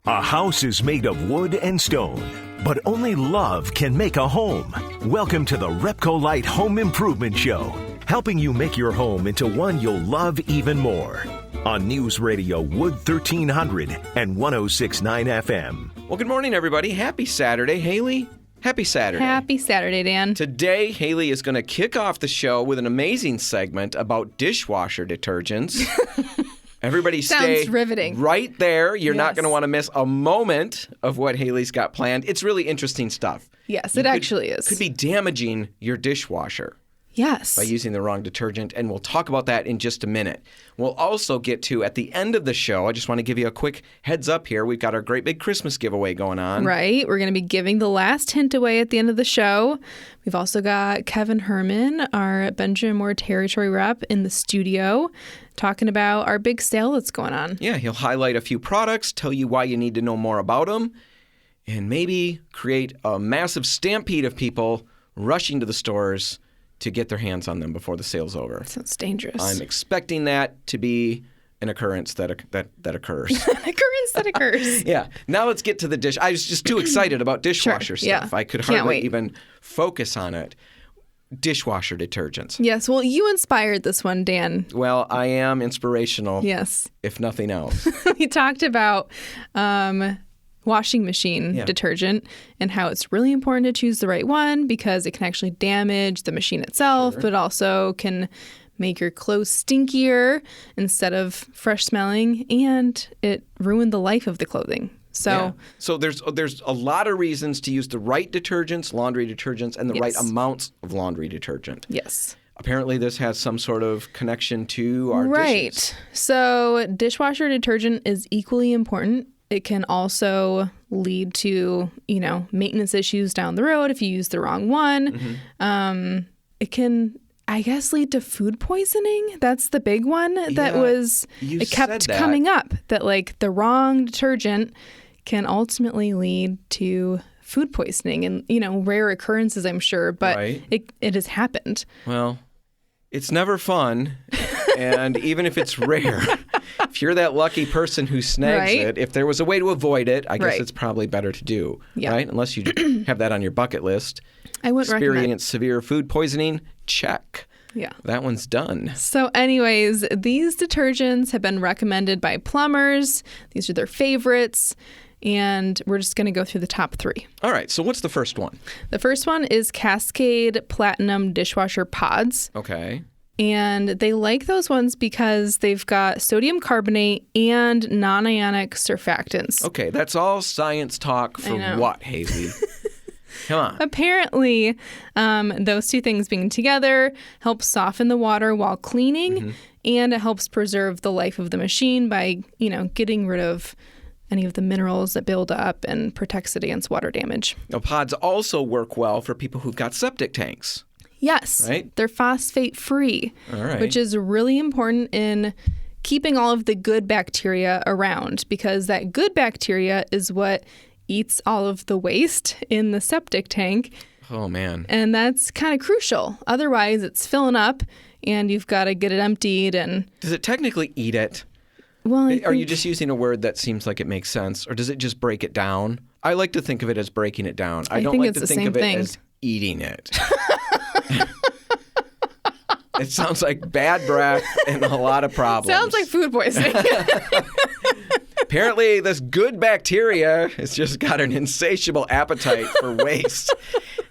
A house is made of wood and stone, but only love can make a home. Welcome to the RepcoLite Home Improvement Show, helping you make your home into one you'll love even more. On News Radio Wood 1300 and 106.9 FM. Well, good morning, everybody. Happy Saturday, Hailey. Happy Saturday. Happy Saturday, Dan. Today, Hailey is going to kick off the show with an amazing segment about dishwasher detergents. Everybody stay riveting. Right there. You're not Yes. going to want to miss a moment of what Hailey's got planned. It's really interesting stuff. Yes, it actually is. Could be damaging your dishwasher Yes. by using the wrong detergent, and we'll talk about that in just a minute. We'll also get to, at the end of the show, I just want to give you a quick heads up here. We've got our great big Christmas giveaway going on. Right. We're going to be giving the last hint away at the end of the show. We've also got Kevin Hermann, our Benjamin Moore Territory rep, in the studio talking about our big sale that's going on. Yeah, he'll highlight a few products, tell you why you need to know more about them, and maybe create a massive stampede of people rushing to the stores to get their hands on them before the sale's over. Sounds dangerous. I'm expecting that to be an occurrence that occurs. An occurrence that occurs. Yeah. Now let's get to the dish. I was just too excited about dishwasher Sure, stuff. yeah. I could Can't hardly wait. even focus on it. Dishwasher detergents. Yes. Well, you inspired this one, Dan. Well, I am inspirational, Yes. if nothing else. We talked about washing machine detergent and how it's really important to choose the right one because it can actually damage the machine itself, but also can make your clothes stinkier instead of fresh smelling, and it ruined the life of the clothing. So there's a lot of reasons to use the right detergents, laundry detergents, and the right Yes. amounts of laundry detergent. yes. Apparently, this has some sort of connection to our Right. dishes. So dishwasher detergent is equally important. It can also lead to, maintenance issues down the road if you use the wrong one. It can, I guess, lead to food poisoning. That's the big one that it kept coming up, that like the wrong detergent can ultimately lead to food poisoning and, rare occurrences, I'm sure, but Right. it has happened. Well, it's never fun. And even if it's rare, if you're that lucky person who snags Right. it, if there was a way to avoid it, I guess Right. it's probably better to do, Yeah. right? Unless you have that on your bucket list. I wouldn't recommend. Experience severe food poisoning, check. Yeah. That one's done. So anyways, these detergents have been recommended by plumbers. These are their favorites. And we're just going to go through the top 3. All right, so what's the first one? The first one is Cascade Platinum Dishwasher Pods. Okay. And they like those ones because they've got sodium carbonate and non-ionic surfactants. Okay, that's all science talk for know. what, Hailey? Come on. Apparently, those two things being together helps soften the water while cleaning, and it helps preserve the life of the machine by, getting rid of any of the minerals that build up and protects it against water damage. Now, pods also work well for people who've got septic tanks. Yes, Right? they're phosphate-free, All right. which is really important in keeping all of the good bacteria around, because that good bacteria is what eats all of the waste in the septic tank, Oh, man. and that's kind of crucial. Otherwise, it's filling up, and you've got to get it emptied. And Does it technically eat it? well, Are you just using a word that seems like it makes sense, or does it just break it down? I like to think of it as breaking it down. I don't think like it's to the think same of it thing. as eating it. It sounds like bad breath and a lot of problems. sounds like food poisoning. Apparently, this good bacteria has just got an insatiable appetite for waste.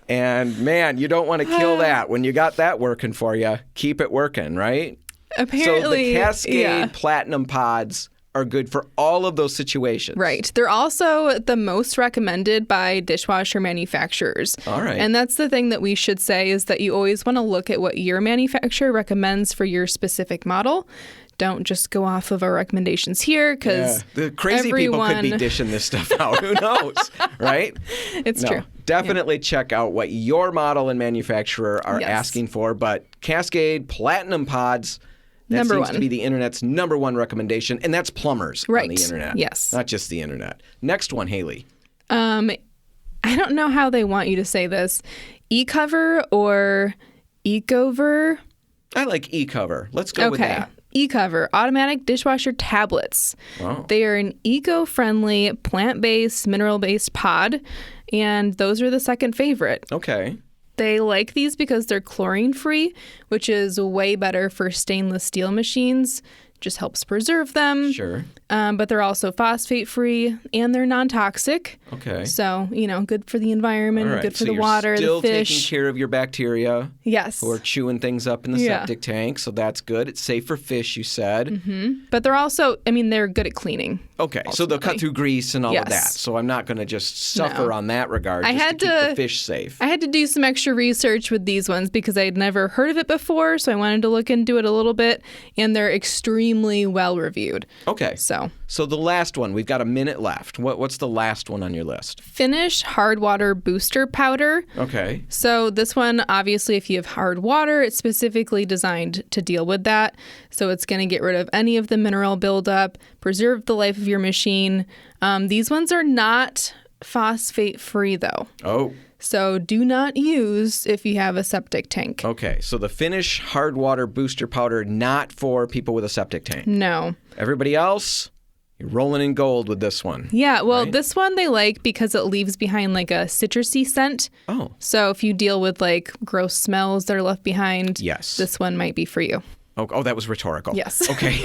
And man, you don't want to kill that. When you got that working for you, keep it working, right? Apparently, so the Cascade yeah. Platinum Pods are good for all of those situations. Right. They're also the most recommended by dishwasher manufacturers. All right. And that's the thing that we should say, is that you always want to look at what your manufacturer recommends for your specific model. Don't just go off of our recommendations here, because the crazy people could be dishing this stuff out. Who knows, right? It's true. Definitely check out what your model and manufacturer are Yes. asking for. But Cascade Platinum Pods, that Number seems one. to be the internet's number one recommendation, and that's plumbers on Right. the internet. Yes. Not just the internet. Next one, Hailey. I don't know how they want you to say this. E-cover or Ecover? I like e-cover. Let's go with that. E-Cover automatic dishwasher tablets. Wow. They are an eco-friendly, plant-based, mineral-based pod, and those are the second favorite. Okay. They like these because they're chlorine-free, which is way better for stainless steel machines. Just helps preserve them. Sure. But they're also phosphate-free, and they're non-toxic. Okay. So, good for the environment, All right. good for so the you're water, still the fish. taking care of your bacteria Yes. who are chewing things up in the septic tank, so that's good. It's safe for fish, you said. Mm-hmm. But they're also, they're good at cleaning. Okay, so they'll cut through grease and all of that. Yes. So I'm not going to just suffer on that regard just to keep the fish safe. I had to do some extra research with these ones because I had never heard of it before, so I wanted to look into it a little bit, and they're extremely well reviewed. Okay. So the last one, we've got a minute left. What's the last one on your list? Finish hard water booster powder. Okay. So this one, obviously, if you have hard water, it's specifically designed to deal with that. So it's going to get rid of any of the mineral buildup, preserve the life of your machine. These ones are not phosphate-free, though. Oh. So do not use if you have a septic tank. Okay, so the Finish hard water booster powder, not for people with a septic tank. No. Everybody else, you're rolling in gold with this one. Yeah, well, right? This one they like because it leaves behind like a citrusy scent. Oh. So if you deal with like gross smells that are left behind, yes, this one might be for you. Oh, that was rhetorical. Yes. Okay.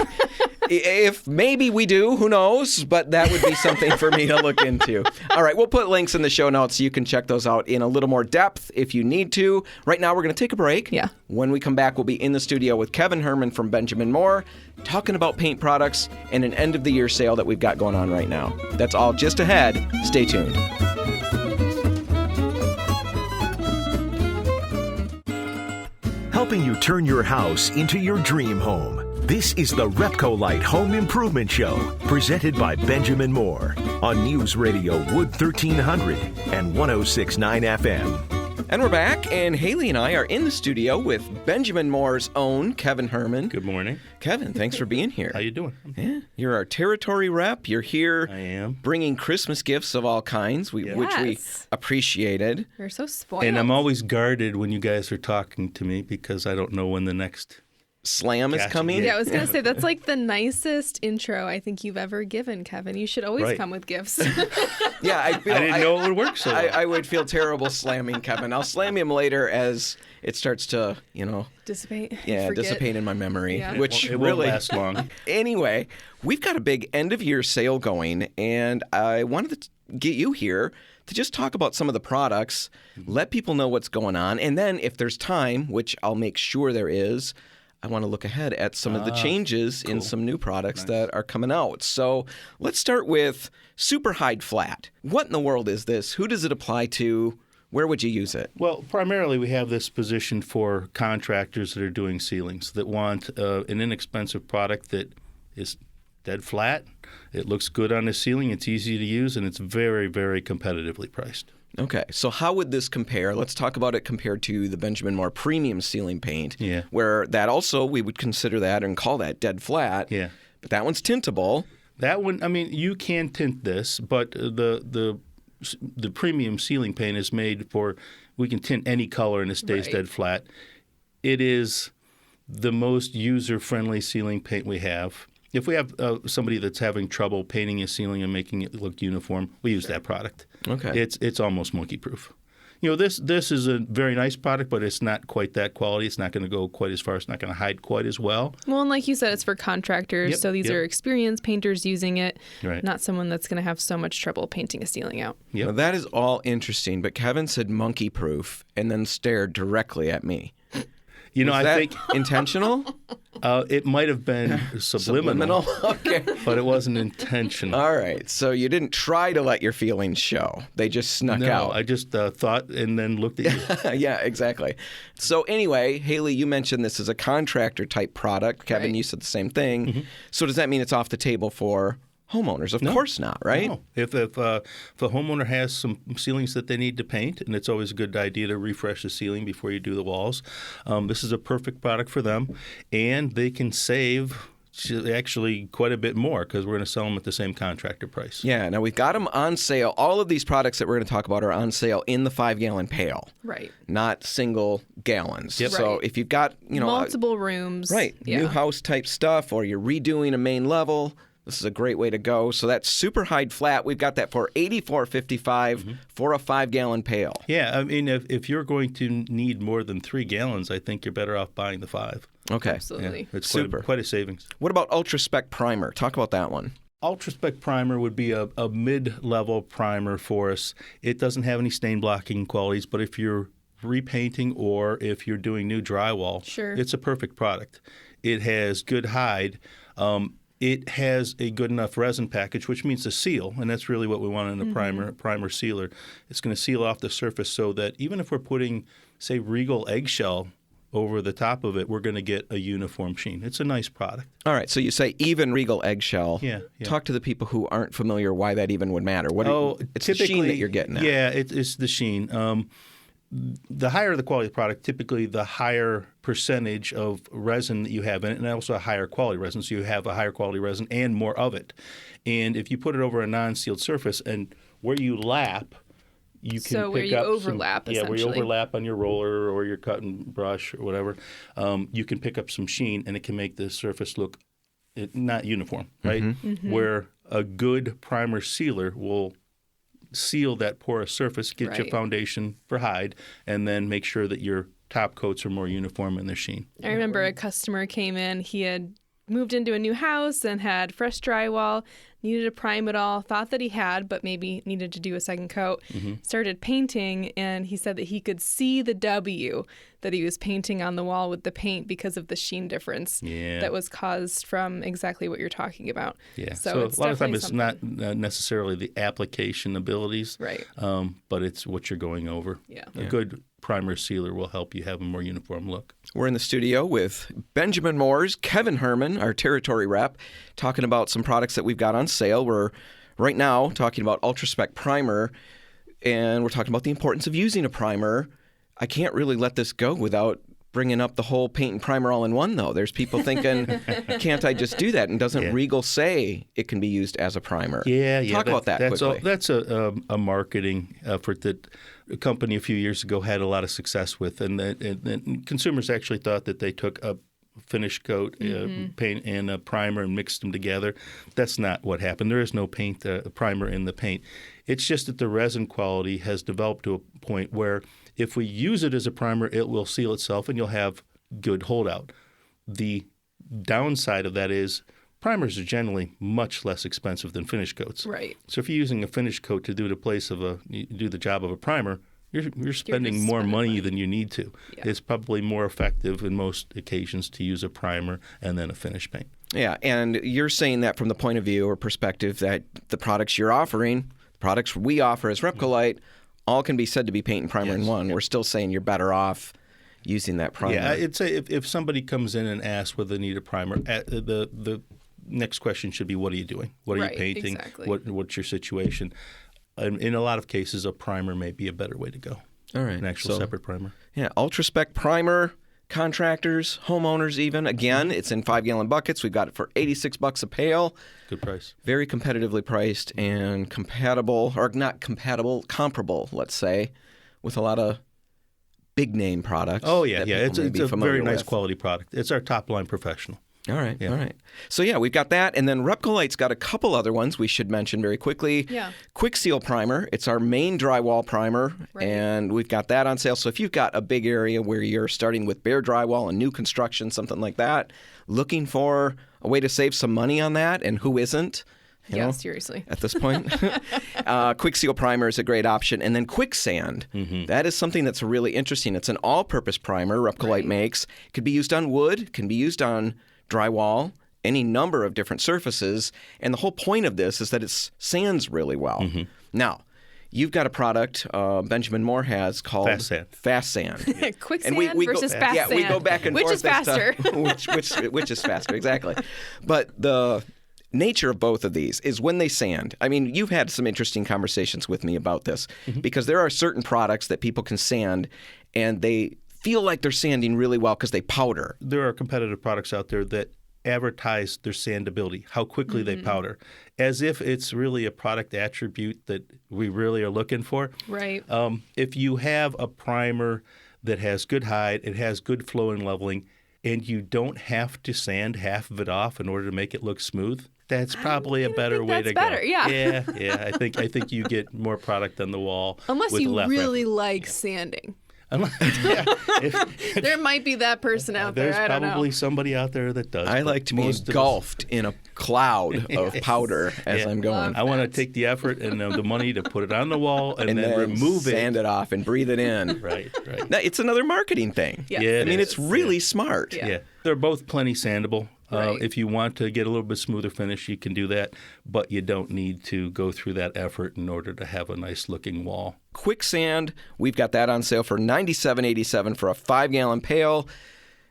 If maybe we do, who knows? But that would be something for me to look into. All right, we'll put links in the show notes so you can check those out in a little more depth if you need to. Right now, we're going to take a break. Yeah. When we come back, we'll be in the studio with Kevin Hermann from Benjamin Moore, talking about paint products and an end-of-the-year sale that we've got going on right now. That's all just ahead. Stay tuned. Helping you turn your house into your dream home. This is the RepcoLite Home Improvement Show, presented by Benjamin Moore on News Radio Wood 1300 and 106.9 FM. And we're back, and Hailey and I are in the studio with Benjamin Moore's own Kevin Hermann. Good morning. Kevin, thanks for being here. How you doing? Yeah, you're our territory rep. You're here. I am. Bringing Christmas gifts of all kinds, which we appreciated. You're so spoiled. And I'm always guarded when you guys are talking to me because I don't know when the next slam is coming. Yeah, I was going to say, that's like the nicest intro I think you've ever given, Kevin. You should always come with gifts. Yeah, I didn't know it would work so well. I would feel terrible slamming Kevin. I'll slam him later as it starts to, dissipate. Yeah, Forget. dissipate in my memory, which it really won't last long. Anyway, we've got a big end-of-year sale going, and I wanted to get you here to just talk about some of the products, let people know what's going on, and then if there's time, which I'll make sure there is, I want to look ahead at some of the changes in some new products that are coming out. So let's start with Super Hide Flat. What in the world is this? Who does it apply to? Where would you use it? Well, primarily we have this position for contractors that are doing ceilings that want an inexpensive product that is dead flat. It looks good on the ceiling. It's easy to use, and it's very, very competitively priced. Okay, so how would this compare? Let's talk about it compared to the Benjamin Moore premium ceiling paint, where that also, we would consider that and call that dead flat. Yeah. But that one's tintable. That one, you can tint this, but the premium ceiling paint is made for, we can tint any color and it stays dead flat. It is the most user-friendly ceiling paint we have. If we have somebody that's having trouble painting a ceiling and making it look uniform, we use that product. Okay. It's almost monkey-proof. This is a very nice product, but it's not quite that quality. It's not going to go quite as far. It's not going to hide quite as well. Well, and like you said, it's for contractors, so these are experienced painters using it, not someone that's going to have so much trouble painting a ceiling out. Now, that is all interesting, but Kevin said monkey-proof and then stared directly at me. I think intentional? It might have been subliminal. Okay. But it wasn't intentional. All right. So you didn't try to let your feelings show. They just snuck out. No, I just thought and then looked at you. Yeah, exactly. So anyway, Hailey, you mentioned this is a contractor-type product. Kevin, you said the same thing. Mm-hmm. So does that mean it's off the table for homeowners? Of course not, right? No. If a homeowner has some ceilings that they need to paint, and it's always a good idea to refresh the ceiling before you do the walls, this is a perfect product for them, and they can save actually quite a bit more because we're going to sell them at the same contractor price. Yeah, now we've got them on sale. All of these products that we're going to talk about are on sale in the 5-gallon pail. Right. Not single gallons. Yep. So Right. if you've got, multiple rooms. right, Yeah. new house type stuff, or you're redoing a main level, this is a great way to go. So that's Super Hide Flat. We've got that for $84.55 for a 5-gallon pail. Yeah, I mean, if you're going to need more than 3 gallons, I think you're better off buying the 5. Okay. Absolutely. It's Super. quite a savings. What about Ultra Spec Primer? Talk about that one. Ultra Spec Primer would be a mid-level primer for us. It doesn't have any stain blocking qualities, but if you're repainting or if you're doing new drywall, Sure. it's a perfect product. It has good hide. It has a good enough resin package, which means a seal, and that's really what we want in a primer sealer. It's going to seal off the surface so that even if we're putting, say, Regal eggshell over the top of it, we're going to get a uniform sheen. It's a nice product. All right, so you say even Regal eggshell. Yeah. Talk to the people who aren't familiar why that even would matter. It's the typically, sheen that you're getting at. Yeah, it's the sheen. The higher the quality of the product, typically the higher percentage of resin that you have in it, and also a higher quality resin. So you have a higher quality resin and more of it. And if you put it over a non-sealed surface, and where you lap, you can So where pick you up overlap, where you essentially. overlap on your roller or your cutting brush or whatever, you can pick up some sheen, and it can make the surface look not uniform, right? Where a good primer sealer will seal that porous surface, get your Right. foundation for hide, and then make sure that your top coats are more uniform in their sheen. I remember a customer came in. He had moved into a new house and had fresh drywall, needed to prime it all, thought that he had, but maybe needed to do a second coat. Started painting, and he said that he could see the W that he was painting on the wall with the paint because of the sheen difference that was caused from exactly what you're talking about. Yeah. So a lot of times it's something. not necessarily the application abilities, Right. But it's what you're going over. Yeah. A good primer sealer will help you have a more uniform look. We're in the studio with Benjamin Moore's Kevin Hermann, our territory rep, talking about some products that we've got on sale. We're right now talking about Ultra Spec Primer, and we're talking about the importance of using a primer. I can't really let this go without bringing up the whole paint and primer all in one, though. There's people thinking, can't I just do that? And doesn't Regal say it can be used as a primer? Yeah. Talk about that quickly. That's a marketing effort that a company a few years ago had a lot of success with, and consumers actually thought that they took a finish coat, paint, and a primer and mixed them together. That's not what happened. There is no paint, primer in the paint. It's just that the resin quality has developed to a point where if we use it as a primer, it will seal itself and you'll have good holdout. The downside of that is primers are generally much less expensive than finish coats. Right. So if you're using a finish coat to do the job of a primer, you're spending just more spending money money. than you need to. Yeah. It's probably more effective in most occasions to use a primer and then a finish paint. Yeah, and you're saying that from the point of view or perspective that the products you're offering, the products we offer as RepcoLite, all can be said to be paint and primer in one. We're still saying you're better off using that primer. Yeah, I'd say if somebody comes in and asks whether they need a primer, the next question should be, what are you doing? What are Right, you painting? exactly. What's your situation? In a lot of cases, a primer may be a better way to go. All right. An actual So, separate primer. Yeah, Ultra Spec Primer, contractors, homeowners even. Again, it's in 5-gallon buckets. We've got it for $86 a pail. Good price. Very competitively priced and compatible, or not compatible, comparable, let's say, with a lot of big name products. Oh, yeah. that It's people may be a familiar very nice with. quality product. It's our top line professional. All right, Yeah. all right. So yeah, we've got that, and then RepcoLite's got a couple other ones we should mention very quickly. Yeah. Quick Seal Primer. It's our main drywall primer, Right. and we've got that on sale. So if you've got a big area where you're starting with bare drywall and new construction, something like that, looking for a way to save some money on that, and who isn't? You Yeah, know, seriously. at this point. Quick Seal Primer is a great option. And then Quicksand. That is something that's really interesting. It's an all-purpose primer RepcoLite makes. It can be used on wood, can be used on drywall, any number of different surfaces. And the whole point of this is that it sands really well. Now, you've got a product Benjamin Moore has called Fast Sand. Quicksand we versus go, fast yeah, sand. we go back and Which forth is faster? as to which is faster, exactly. But the nature of both of these is when they sand. I mean, you've had some interesting conversations with me about this because there are certain products that people can sand and they feel like they're sanding really well because they powder. There are competitive products out there that advertise their sandability, how quickly they powder, as if it's really a product attribute that we really are looking for. Right. If you have a primer that has good hide, it has good flow and leveling, and you don't have to sand half of it off in order to make it look smooth, that's probably a better way to go. Better, yeah. Yeah. I think you get more product on the wall. Unless with you less really effort. like sanding. If- There might be that person out there. There's I don't probably know. somebody out there that does. I but like to be most of us- engulfed in a cloud of powder as Yeah. I'm going. I want to take the effort and the money to put it on the wall and then remove sand it off and breathe it in. Right. Now, it's another marketing thing. Yes. Yeah, I it mean, is. it's really smart. Yeah. They're both plenty sandable. Right. If you want to get a little bit smoother finish, you can do that, but you don't need to go through that effort in order to have a nice looking wall. Quicksand, we've got that on sale for $97.87 for a 5-gallon pail.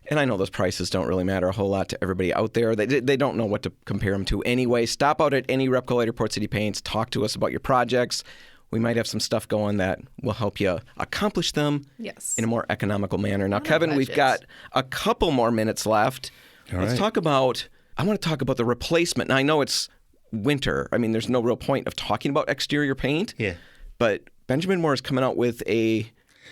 And I know those prices don't really matter a whole lot to everybody out there. They don't know what to compare them to anyway. Stop out at any RepcoLite or Port City Paints. Talk to us about your projects. We might have some stuff going that will help you accomplish them Yes. in a more economical manner. Now, On a Kevin, we've budget. got a couple more minutes left. All Let's right. talk about, I want to talk about the replacement. Now, I know it's winter. I mean, there's no real point of talking about exterior paint. Yeah. But Benjamin Moore is coming out with a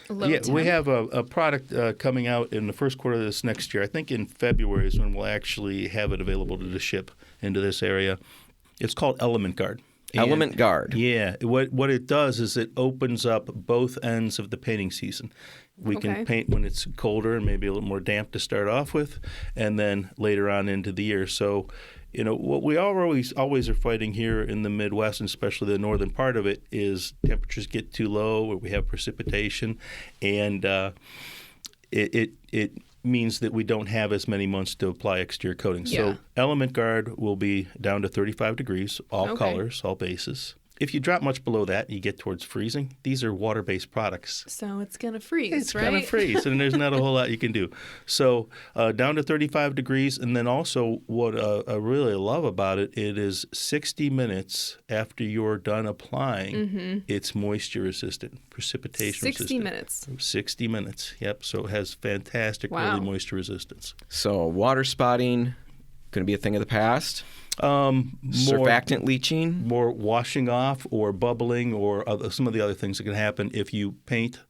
We have a product coming out in the first quarter of this next year. I think in February is when we'll actually have it available to ship into this area. It's called Element Guard. Element Guard. Yeah. What it does is it opens up both ends of the painting season. We Okay. can paint when it's colder and maybe a little more damp to start off with, and then later on into the year. So, what we always are fighting here in the Midwest, and especially the northern part of it, is temperatures get too low or we have precipitation, and it means that we don't have as many months to apply exterior coating. Yeah. So Element Guard will be down to 35 degrees, all Okay. colors, all bases. If you drop much below that, you get towards freezing. These are water-based products. So it's going to freeze, It's right? going to freeze, and there's not a whole lot you can do. So down to 35 degrees, and then also what I really love about it, it is 60 minutes after you're done applying, it's moisture-resistant, precipitation 60 resistant. minutes. 60 minutes, yep. So it has fantastic Wow. early moisture resistance. So water spotting, going to be a thing of the past. More Surfactant leaching. more washing off or bubbling or some of the other things that can happen if you paint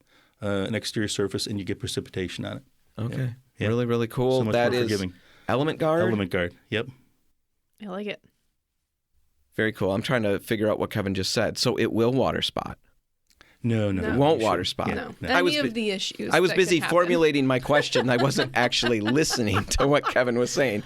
an exterior surface and you get precipitation on it. Okay. Yeah. Really, really cool. So much That more is forgiving. Element Guard. Element Guard, yep. I like it. Very cool. I'm trying to figure out what Kevin just said. So it will water spot. No. It won't water Sure. spot. No. I was Any bu- of the issues. I was that busy could happen. formulating my question. I wasn't actually listening to what Kevin was saying.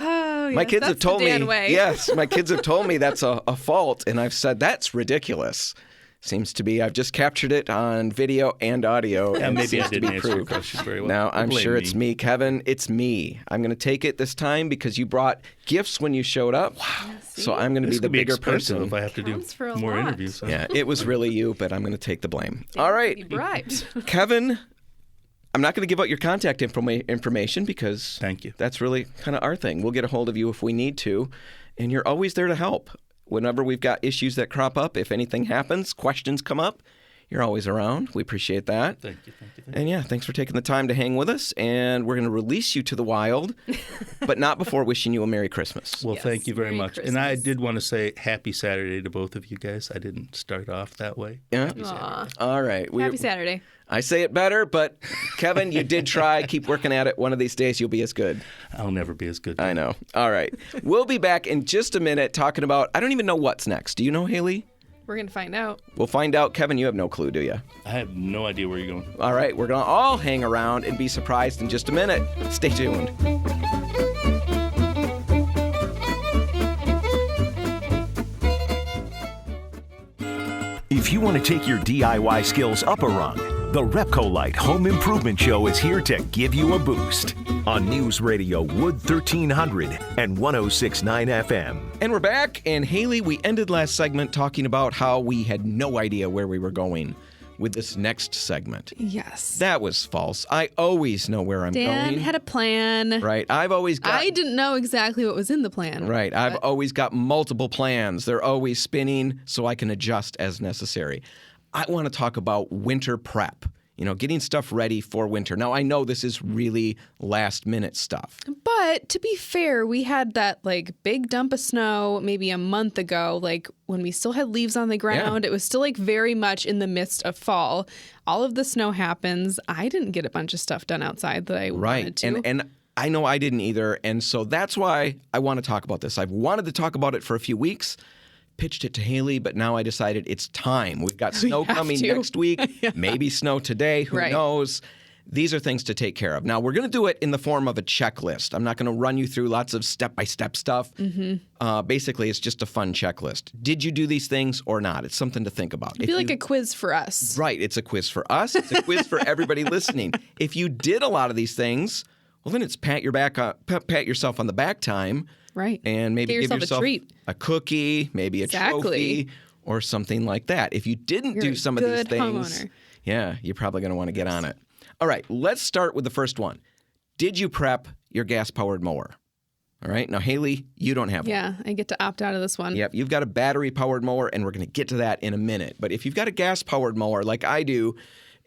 Oh, My yes, kids that's have told the me, Dan way. yes, my kids have told me that's a fault, and I've said that's ridiculous. Seems to be. I've just captured it on video and audio, Yeah, and it maybe seems I to didn't be answer your proved. question very well. Now I'm Blame sure it's me, Kevin. It's me. I'm going to take it this time because you brought gifts when you showed up. Wow. So I'm going to be This the could be bigger expensive person. if I have to do Counts for a more lot. interviews. Huh? Yeah, it was really you, but I'm going to take the blame. All right, Be bribed. Kevin. I'm not going to give out your contact information because Thank you. that's really kind of our thing. We'll get a hold of you if we need to, and you're always there to help. Whenever we've got issues that crop up, if anything happens, questions come up, you're always around. We appreciate that. Thank you. And yeah, thanks for taking the time to hang with us. And we're going to release you to the wild, but not before wishing you a Merry Christmas. Well, Yes, thank you very Merry much. And I Christmas. did want to say happy Saturday to both of you guys. I didn't start off that way. Yeah. Aw. All right. Happy Saturday. I say it better, but Kevin, you did try. Keep working at it. One of these days, you'll be as good. I'll never be as good. I know. All right. We'll be back in just a minute talking about, I don't even know what's next. Do you know, Hailey? We're going to find out. We'll find out. Kevin, you have no clue, do you? I have no idea where you're going. All right. We're going to all hang around and be surprised in just a minute. Stay tuned. If you want to take your DIY skills up a rung, the RepcoLite Home Improvement Show is here to give you a boost on News Radio Wood 1300 and 106.9 FM. And we're back. And Hailey, we ended last segment talking about how we had no idea where we were going with this next segment. Yes. That was false. I always know where I'm Dan going. had a plan. Right. I've always got. I didn't know exactly what was in the plan. Right. I've always got multiple plans. They're always spinning so I can adjust as necessary. I want to talk about winter prep. getting stuff ready for winter. Now, I know this is really last-minute stuff. But to be fair, we had that big dump of snow maybe a month ago, when we still had leaves on the ground. It was still very much in the midst of fall. All of the snow happens. I didn't get a bunch of stuff done outside that I wanted to. And I know I didn't either. And so that's why I want to talk about this. I've wanted to talk about it for a few weeks. Pitched it to Hailey, but now I decided it's time. We've got snow coming next week, maybe snow today, who knows? These are things to take care of. Now, we're going to do it in the form of a checklist. I'm not going to run you through lots of step-by-step stuff. Basically, it's just a fun checklist. Did you do these things or not? It's something to think about. It'd be like a quiz for us. Right. It's a quiz for us. It's a quiz for everybody listening. If you did a lot of these things, well, then it's pat yourself on the back time. Right. And maybe give yourself a treat. A cookie, maybe a trophy, or something like that. If you didn't do some of these things, you're probably going to want to get on it. All right, let's start with the first one. Did you prep your gas-powered mower? All right, now, Hailey, you don't have one. Yeah, I get to opt out of this one. Yep, you've got a battery-powered mower, and we're going to get to that in a minute. But if you've got a gas-powered mower like I do,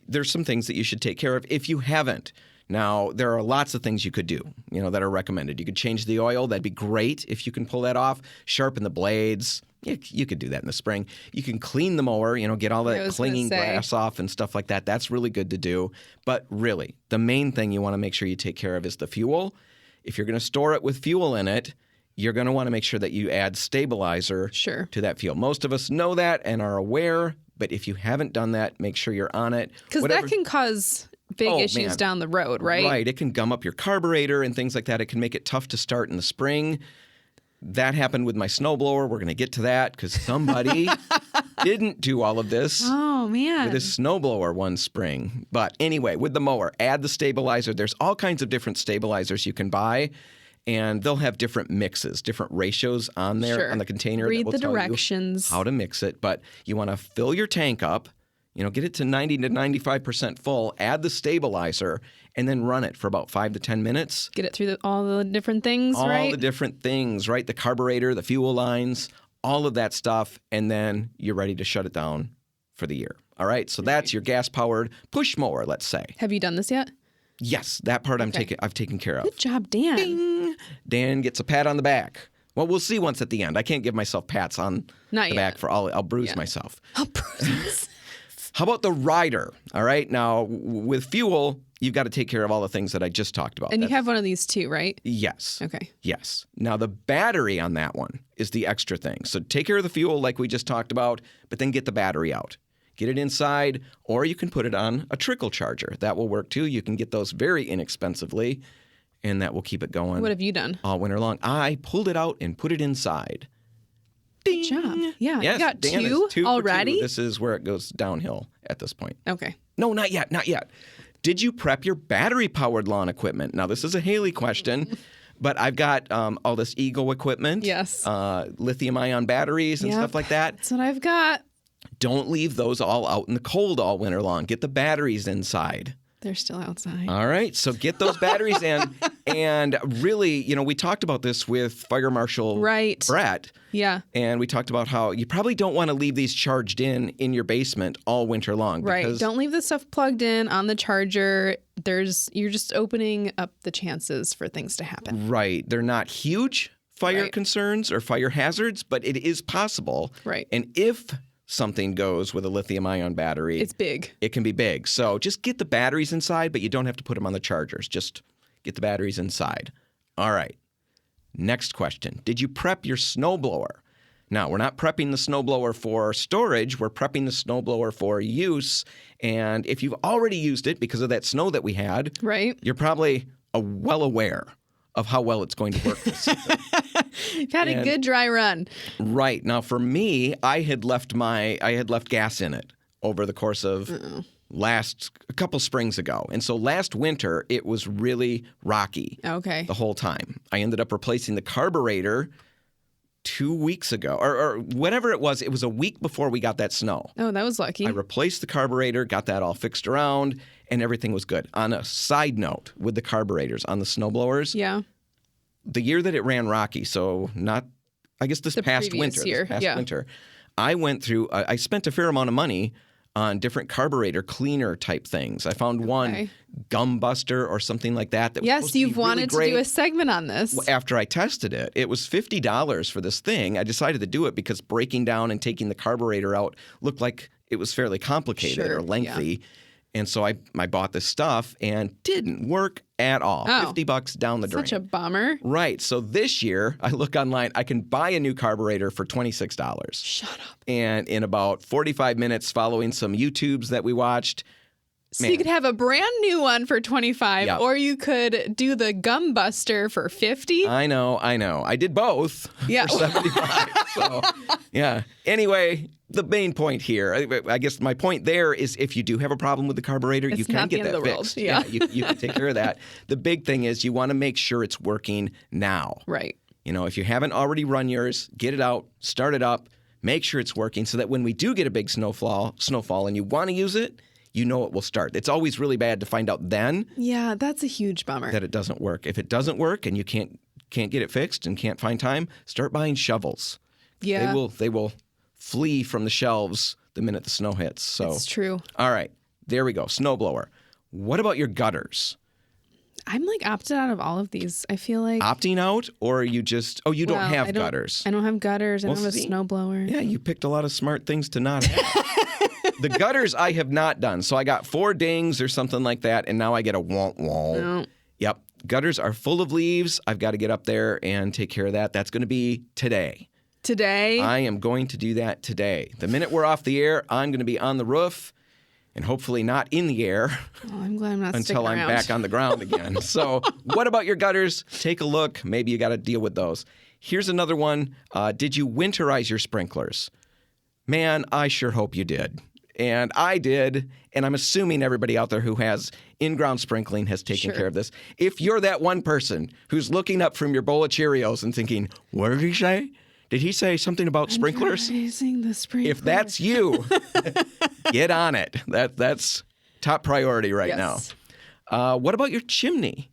there's some things that you should take care of if you haven't. Now, there are lots of things you could do, that are recommended. You could change the oil. That'd be great if you can pull that off. Sharpen the blades. You could do that in the spring. You can clean the mower, get all that clinging grass off and stuff like that. That's really good to do. But really, the main thing you want to make sure you take care of is the fuel. If you're going to store it with fuel in it, you're going to want to make sure that you add stabilizer to that fuel. Most of us know that and are aware, but if you haven't done that, make sure you're on it. Because that can cause big issues down the road, right? Right. It can gum up your carburetor and things like that. It can make it tough to start in the spring. That happened with my snowblower. We're going to get to that because somebody didn't do all of this with his snowblower one spring. But anyway, with the mower, add the stabilizer. There's all kinds of different stabilizers you can buy, and they'll have different mixes, different ratios on there on the container. Read that will the tell directions. You how to mix it. But you want to fill your tank up. Get it to 90 to 95% full, add the stabilizer, and then run it for about 5 to 10 minutes. Get it through all the different things, right? All the different things, right? The carburetor, the fuel lines, all of that stuff, and then you're ready to shut it down for the year. All right? So that's your gas-powered push mower, let's say. Have you done this yet? Yes, that part I've taken care of. Good job, Dan. Ding! Dan gets a pat on the back. Well, we'll see once at the end. I can't give myself pats on the back for all. I'll bruise myself. I'll bruise myself. How about the rider? All right. Now, with fuel, you've got to take care of all the things that I just talked about. And you have one of these too, right? Yes. Okay. Yes. Now, the battery on that one is the extra thing. So take care of the fuel like we just talked about, but then get the battery out. Get it inside, or you can put it on a trickle charger. That will work too. You can get those very inexpensively, and that will keep it going. What have you done? All winter long. I pulled it out and put it inside. Ding. Good job. Yeah. Yes, you got Dan two is 2 for 2. already? This is where it goes downhill at this point. Okay. No, not yet. Not yet. Did you prep your battery-powered lawn equipment? Now, this is a Hailey question, but I've got all this Ego equipment. Yes. Lithium-ion batteries and stuff like that. That's what I've got. Don't leave those all out in the cold all winter long. Get the batteries inside. They're still outside. All right. So get those batteries in. And really, we talked about this with Fire Marshal Brett. Yeah. And we talked about how you probably don't want to leave these charged in your basement all winter long. Right. Don't leave the stuff plugged in on the charger. You're just opening up the chances for things to happen. Right. They're not huge fire concerns or fire hazards, but it is possible. Right. And if something goes with a lithium-ion battery, it's big. It can be big. So just get the batteries inside, but you don't have to put them on the chargers. Just get the batteries inside. All right. Next question. Did you prep your snowblower? Now, we're not prepping the snowblower for storage. We're prepping the snowblower for use. And if you've already used it because of that snow that we had, you're probably well aware of how well it's going to work this season. You've had a good dry run. Right. Now, for me, I had left gas in it over the course of a couple springs ago. And so last winter, it was really rocky the whole time. I ended up replacing the carburetor 2 weeks ago or whatever it was. It was a week before we got that snow. Oh, that was lucky. I replaced the carburetor, got that all fixed around, and everything was good. On a side note with the carburetors on the snowblowers, the year that it ran rocky, so this past winter, I went through, I spent a fair amount of money on different carburetor cleaner type things. I found one gum buster or something like that. Yes, you've wanted to do a segment on this. After I tested it, it was $50 for this thing. I decided to do it because breaking down and taking the carburetor out looked like it was fairly complicated or lengthy. Yeah. And so I bought this stuff and didn't work at all. $50 down the drain. Such a bummer. Right. So this year, I look online, I can buy a new carburetor for $26. Shut up. And in about 45 minutes following some YouTubes that we watched. So you could have a brand new one for $25, or you could do the gum buster for $50. I know. I did both for $75. So, yeah. Anyway, the main point here, I guess my point there is if you do have a problem with the carburetor, you can get that fixed. Yeah, you can take care of that. The big thing is you want to make sure it's working now. Right. You know, if you haven't already run yours, get it out, start it up, make sure it's working so that when we do get a big snowfall and you want to use it, you know it will start. It's always really bad to find out then. Yeah, that's a huge bummer. That it doesn't work. If it doesn't work and you can't get it fixed and can't find time, start buying shovels. Yeah. They will flee from the shelves the minute the snow hits. So it's true. All right. There we go. Snowblower. What about your gutters? I'm like opted out of all of these. I feel like opting out, or are you just you don't have gutters? I don't have gutters. I don't have a snowblower. Yeah, you picked a lot of smart things to not have. The gutters I have not done. So I got 4 dings or something like that, and now I get a womp. No. Yep. Gutters are full of leaves. I've got to get up there and take care of that. That's going to be today. Today? I am going to do that today. The minute we're off the air, I'm going to be on the roof and hopefully not in the air. Oh, I'm glad I'm not until I'm around. back on the ground again. So what about your gutters? Take a look. Maybe you got to deal with those. Here's another one. Did you winterize your sprinklers? Man, I sure hope you did. And I did, and I'm assuming everybody out there who has in-ground sprinkling has taken care of this. If you're that one person who's looking up from your bowl of Cheerios and thinking, what did he say? Did he say something about sprinklers? The sprinklers. If that's you, get on it. That's top priority right now. What about your chimney?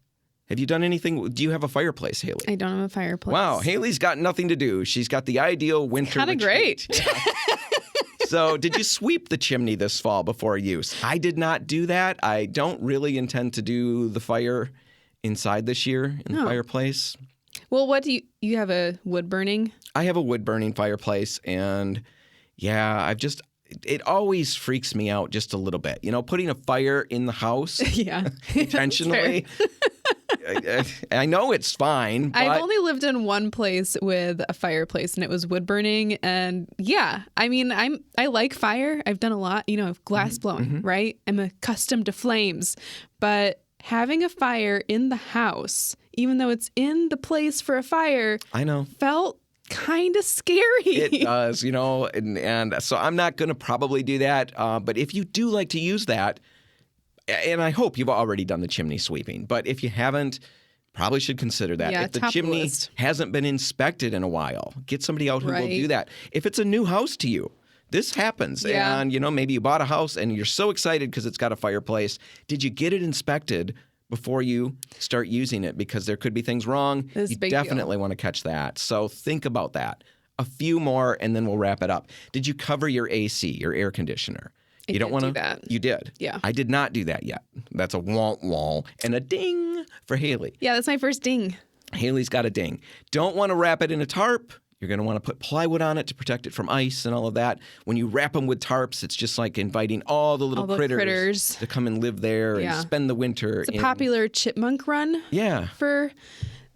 Have you done anything? Do you have a fireplace, Hailey? I don't have a fireplace. Wow, Hailey's got nothing to do. She's got the ideal winter Kind of great. Yeah. So did you sweep the chimney this fall before use? I did not do that. I don't really intend to do the fire inside this year in the fireplace. Well, what do you have a wood burning? I have a wood burning fireplace, and it always freaks me out just a little bit. You know, putting a fire in the house intentionally. I know it's fine. But I've only lived in one place with a fireplace, and it was wood burning. And I mean, I like fire. I've done a lot, glass blowing, right? I'm accustomed to flames, but having a fire in the house, even though it's in the place for a fire, I know, felt kind of scary. It does, and so I'm not going to probably do that. But if you do like to use that, and I hope you've already done the chimney sweeping, but if you haven't, probably should consider that. Yeah, if the chimney hasn't been inspected in a while, get somebody out who will do that. If it's a new house to you, this happens. Yeah. And, maybe you bought a house and you're so excited because it's got a fireplace. Did you get it inspected before you start using it? Because there could be things wrong. You definitely want to catch that. So think about that. A few more and then we'll wrap it up. Did you cover your AC, your air conditioner? You don't want to do that. You did. Yeah. I did not do that yet. That's a wall and a ding for Hailey. Yeah, that's my first ding. Haley's got a ding. Don't want to wrap it in a tarp. You're going to want to put plywood on it to protect it from ice and all of that. When you wrap them with tarps, it's just like inviting all the little critters to come and live there and spend the winter. It's a popular chipmunk run. Yeah.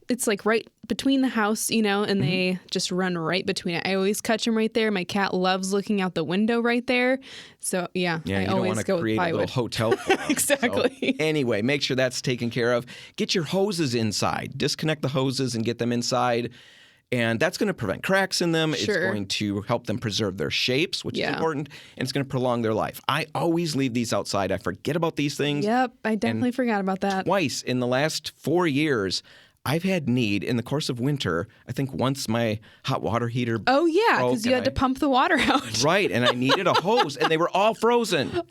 It's like right between the house, and they just run right between it. I always catch them right there. My cat loves looking out the window right there. So, you I don't always want to go create with a plywood. little hotel for them. Exactly. So, anyway, make sure that's taken care of. Get your hoses inside. Disconnect the hoses and get them inside. And that's going to prevent cracks in them. Sure. It's going to help them preserve their shapes, which is important. And it's going to prolong their life. I always leave these outside. I forget about these things. Yep, I definitely forgot about that. Twice in the last 4 years, I've had need in the course of winter. I think once my hot water heater Oh, yeah, because you had to pump the water out. Right, and I needed a hose, and they were all frozen. Full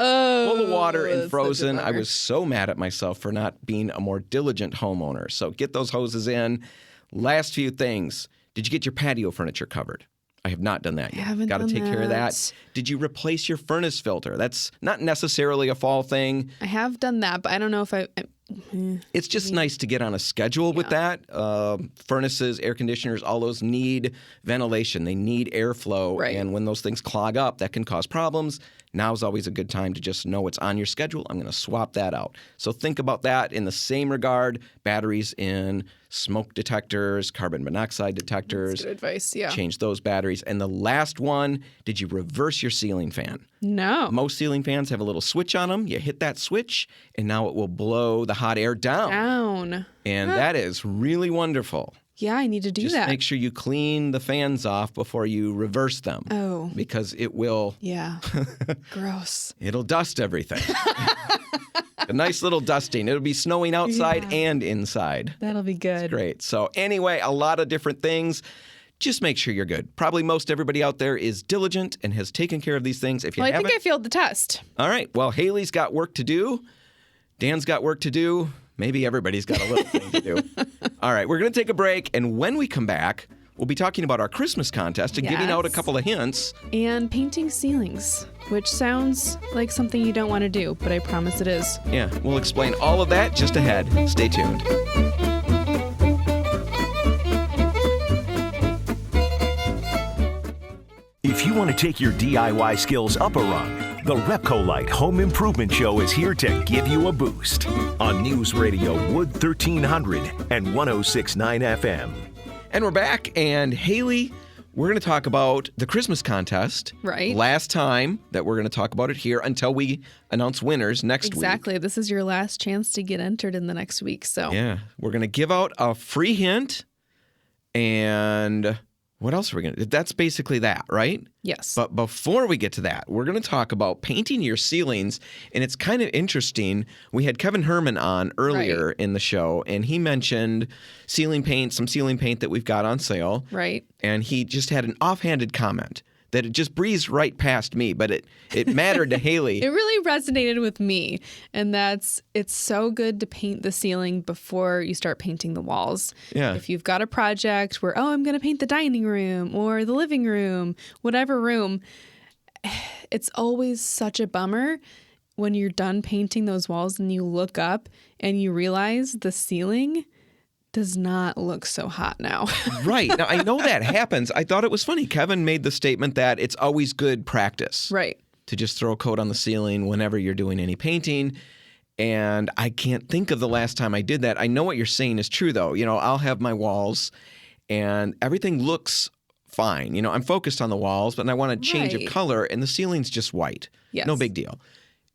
of water and frozen. I was so mad at myself for not being a more diligent homeowner. So get those hoses in. Last few things. Did you get your patio furniture covered? I have not done that yet. haven't Got to done take care of that. that. Did you replace your furnace filter? That's not necessarily a fall thing. I have done that, but I don't know if It's just nice to get on a schedule with that. Furnaces, air conditioners, all those need ventilation. They need airflow. Right. And when those things clog up, that can cause problems. Now is always a good time to just know it's on your schedule. I'm going to swap that out. So think about that in the same regard. Batteries in smoke detectors, carbon monoxide detectors. That's good advice, yeah. Change those batteries. And the last one, did you reverse your ceiling fan? No. Most ceiling fans have a little switch on them. You hit that switch, and now it will blow the hot air down. And that is really wonderful. Yeah, I need to do Just that. make sure you clean the fans off before you reverse them. Oh. Because it will, Yeah. Gross. it'll dust everything. A nice little dusting. It'll be snowing outside and inside. That'll be good. Great. So anyway, a lot of different things. Just make sure you're good. Probably most everybody out there is diligent and has taken care of these things. If you Well, I haven't, think I failed the test. all right. Well, Hailey's got work to do. Dan's got work to do. Maybe everybody's got a little thing to do. All right. We're going to take a break. And when we come back, we'll be talking about our Christmas contest and giving out a Yes. couple of hints. And painting ceilings, which sounds like something you don't want to do, but I promise it is. Yeah, we'll explain all of that just ahead. Stay tuned. If you want to take your DIY skills up a rung, the RepcoLite Home Improvement Show is here to give you a boost on News Radio Wood 1300 and 106.9 FM. And we're back. And Hailey, we're going to talk about the Christmas contest. Right. Last time that we're going to talk about it here until we announce winners next week. Exactly. This is your last chance to get entered in the next week. So Yeah. We're going to give out a free hint. And what else are we going to do? That's basically that, right? yes. But before we get to that, we're going to talk about painting your ceilings. And it's kind of interesting. We had Kevin Hermann on earlier in the show, and he mentioned ceiling paint, some ceiling paint that we've got on sale. Right. And he just had an offhanded comment that it just breezed right past me, but it mattered to Hailey. It really resonated with me. And it's so good to paint the ceiling before you start painting the walls. Yeah. If you've got a project where, I'm going to paint the dining room or the living room, whatever room, it's always such a bummer when you're done painting those walls and you look up and you realize the ceiling does not look so hot now. Right. Now, I know that happens. I thought it was funny. Kevin made the statement that it's always good practice. Right. To just throw a coat on the ceiling whenever you're doing any painting. And I can't think of the last time I did that. I know what you're saying is true, though. You know, I'll have my walls and everything looks fine. You know, I'm focused on the walls, but I want a change of Right. color, and the ceiling's just white. Yes. No big deal.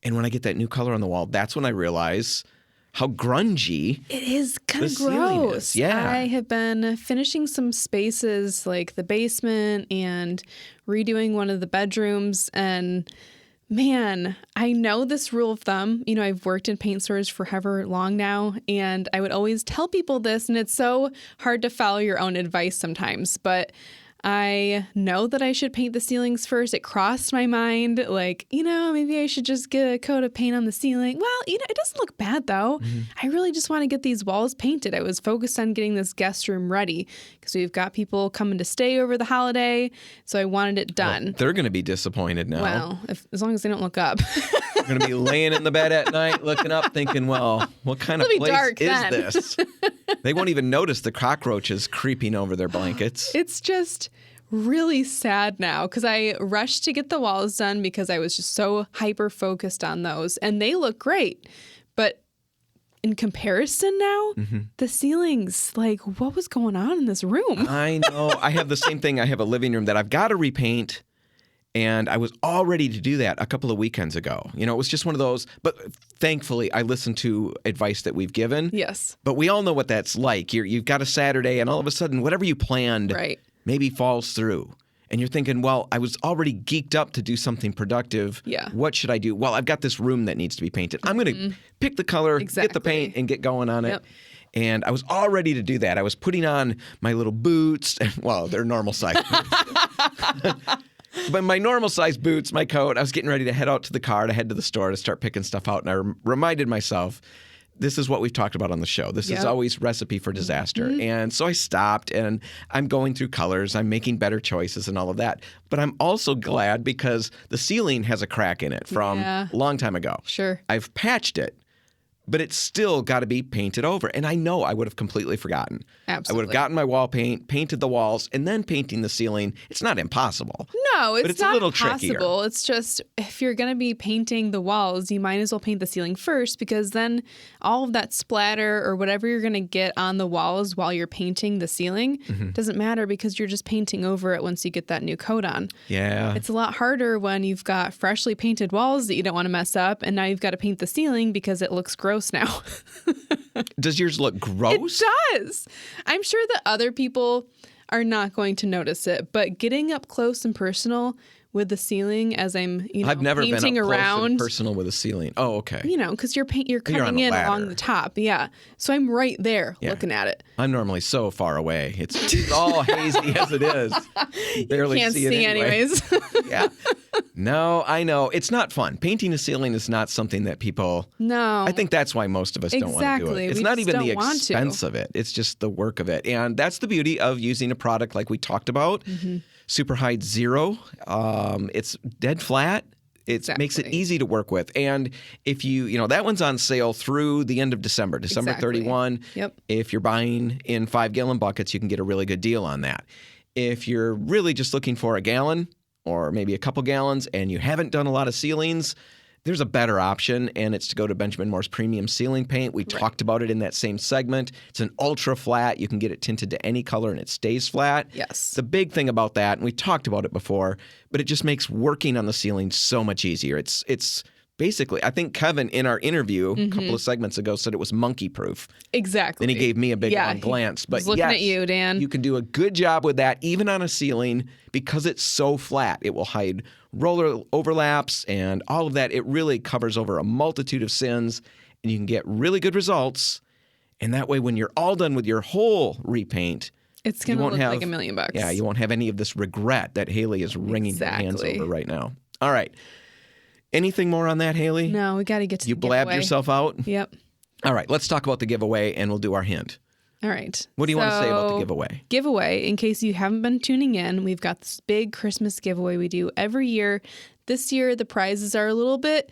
And when I get that new color on the wall, that's when I realize how grungy. It is kind The of ceiling is, gross. yeah. I have been finishing some spaces like the basement and redoing one of the bedrooms. And man, I know this rule of thumb. You know, I've worked in paint stores for however long now, and I would always tell people this, and it's so hard to follow your own advice sometimes. But I know that I should paint the ceilings first. It crossed my mind, like, maybe I should just get a coat of paint on the ceiling. Well, it doesn't look bad, though. I really just want to get these walls painted. I was focused on getting this guest room ready because we've got people coming to stay over the holiday, so I wanted it done. They're going to be disappointed now. Well, as long as they don't look up. They're going to be laying in the bed at night looking up thinking, well, what kind of It'll be place dark is then. this? They won't even notice the cockroaches creeping over their blankets. It's just really sad now because I rushed to get the walls done because I was just so hyper focused on those, and they look great. But in comparison now, the ceilings, like, what was going on in this room? I know. I have the same thing. I have a living room that I've got to repaint, and I was all ready to do that a couple of weekends ago. You know, it was just one of those. But thankfully, I listened to advice that we've given. Yes. But we all know what that's like. You've got a Saturday, and all of a sudden, whatever you planned Right. maybe falls through. And you're thinking, well, I was already geeked up to do something productive. Yeah. What should I do? Well, I've got this room that needs to be painted. I'm going to pick the color, get the Exactly. paint, and get going on it. Yep. And I was all ready to do that. I was putting on my little boots. Well, they're normal size boots. But my normal size boots, my coat, I was getting ready to head out to the car to head to the store to start picking stuff out. And I reminded myself, this is what we've talked about on the show. This is Yep. always recipe for disaster. And so I stopped and I'm going through colors. I'm making better choices and all of that. But I'm also glad because the ceiling has a crack in it from a long time ago. Sure. I've patched it, but it's still got to be painted over. And I know I would have completely forgotten. Absolutely. I would have gotten my wall paint, painted the walls, and then painting the ceiling. It's not impossible. No, it's, it's not a little impossible. trickier. It's just if you're going to be painting the walls, you might as well paint the ceiling first because then all of that splatter or whatever you're going to get on the walls while you're painting the ceiling doesn't matter because you're just painting over it once you get that new coat on. Yeah. It's a lot harder when you've got freshly painted walls that you don't want to mess up and now you've got to paint the ceiling because it looks gross now. Does yours look gross? It does. I'm sure that other people are not going to notice it, but getting up close and personal with the ceiling as I'm, I've never been up painting close around, and personal with a ceiling. Oh, okay. because you're on cutting a in ladder. along the top. Yeah. So I'm right there looking at it. I'm normally so far away. It's all hazy as it is. Barely Can't see it see anyway. anyways. Yeah. No, I know. It's not fun. Painting a ceiling is not something that people... No. I think that's why most of us don't want to do Exactly. it. It's We not just even the don't want to. expense of it. It's just the work of it. And that's the beauty of using a product like we talked about. Superhide Zero. It's dead flat. It makes it Exactly. easy to work with. And if that one's on sale through the end of December, December Exactly. 31. Yep. If you're buying in 5-gallon buckets, you can get a really good deal on that. If you're really just looking for a gallon or maybe a couple gallons and you haven't done a lot of ceilings, there's a better option, and it's to go to Benjamin Moore's Premium Ceiling Paint. We talked about it in that same segment. It's an ultra flat. You can get it tinted to any color, and it stays flat. Yes. The big thing about that, and we talked about it before, but it just makes working on the ceiling so much easier. It's basically, I think Kevin in our interview a couple of segments ago said it was monkey-proof. Exactly. Then he gave me a big long he glance. But was looking yes, at you, Dan. you can do a good job with that, even on a ceiling, because it's so flat. It will hide roller overlaps and all of that. It really covers over a multitude of sins, and you can get really good results. And that way, when you're all done with your whole repaint, It's going to look like $1 million. Yeah, you won't have any of this regret that Hailey is wringing her hands Exactly. over right now. All right. Anything more on that, Hailey? No, we got to get to You the blabbed giveaway. yourself out? Yep. All right, let's talk about the giveaway, and we'll do our hint. All right. What do you want to say about the So, giveaway? Giveaway, in case you haven't been tuning in, we've got this big Christmas giveaway we do every year. This year, the prizes are a little bit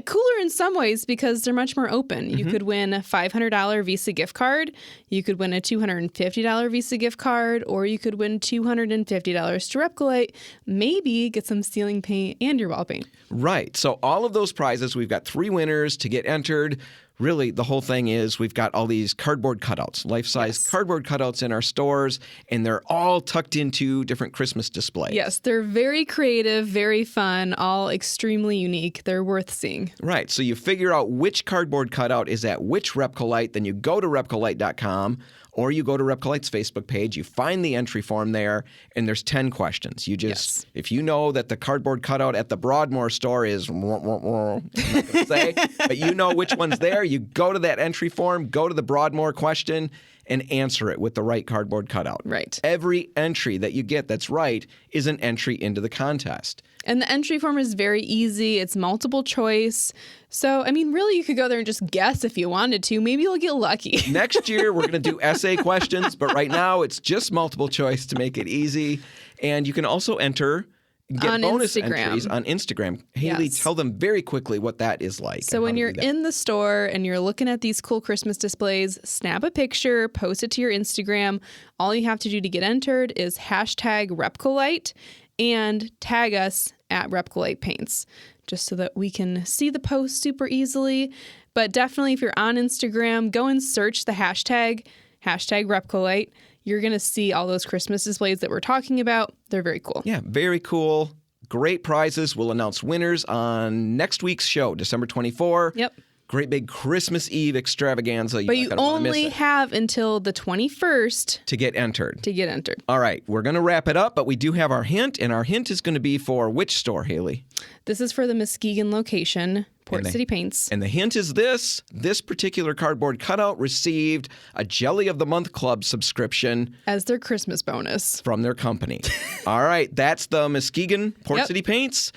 cooler in some ways because they're much more open. You could win a $500 Visa gift card, you could win a $250 Visa gift card, or you could win $250 to RepcoLite, maybe get some ceiling paint and your wall paint. Right. So all of those prizes, we've got 3 winners to get entered. Really, the whole thing is we've got all these cardboard cutouts, life-size cardboard cutouts in our stores, and they're all tucked into different Christmas displays. Yes, they're very creative, very fun, all extremely unique. They're worth seeing. Right. So you figure out which cardboard cutout is at which RepcoLite, then you go to RepcoLite.com, or you go to RepcoLite's Facebook page, you find the entry form there, and there's 10 questions. You just, if you know that the cardboard cutout at the Broadmoor store is, I'm not going to say, but you know which one's there, you go to that entry form, go to the Broadmoor question, and answer it with the right cardboard cutout. Right. Every entry that you get that's right is an entry into the contest. And the entry form is very easy. It's multiple choice. So, I mean, really, you could go there and just guess if you wanted to. Maybe you'll get lucky. Next year, we're going to do essay questions, but right now it's just multiple choice to make it easy. And you can also enter, get On bonus Instagram. entries on Instagram. Hailey, Yes. tell them very quickly what that is like. So and when how to you're do that. in the store and you're looking at these cool Christmas displays, snap a picture, post it to your Instagram. All you have to do to get entered is hashtag RepcoLite and tag us at RepcoLite Paints, just so that we can see the post super easily. But definitely if you're on Instagram, go and search the hashtag RepcoLite. You're going to see all those Christmas displays that we're talking about. They're very cool. Yeah, very cool. Great prizes. We'll announce winners on next week's show, December 24. Yep. Great big Christmas Eve extravaganza. But you not gonna wanna miss only it have until the 21st to get entered. to get entered. All right, we're going to wrap it up, but we do have our hint, and our hint is going to be for which store, Hailey? This is for the Muskegon location, Port City Paints. And the hint is this particular cardboard cutout received a Jelly of the Month Club subscription As their Christmas bonus. from their company. All right, that's the Muskegon Port Yep. City Paints.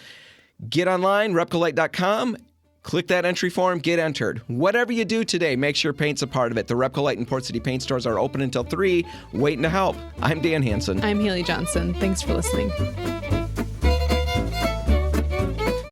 Get online, RepcoLite.com. Click that entry form, get entered. Whatever you do today, make sure paint's a part of it. The RepcoLite and Port City paint stores are open until 3, waiting to help. I'm Dan Hansen. I'm Hailey Johnson. Thanks for listening.